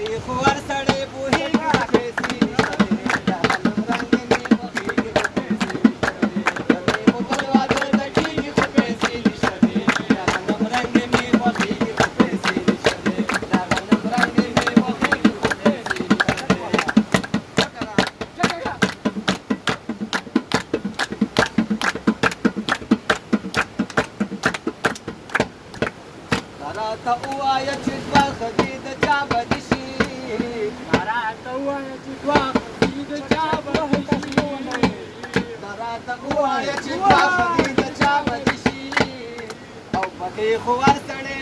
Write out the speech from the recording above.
بدې خو هر سړی پوهېږي چې پیسې نشته دی د غنم رنګې مې خوښېږي خو پیسې نشته دی بدې خو بل واده لټېږي خو پیسې نشته دی د غنم رنګې مې خوښېږي خو پیسې نشته دی د غنم رنګې مې خوښېږي خو پیسې نشته دی راته ووایه چې دوه ښځې د چا به دي شي راته ووایه چې دوه ښځې د چا به دي شي راته ووایه چې دوه ښځې د چا به دي شي او په دې خو هر سړی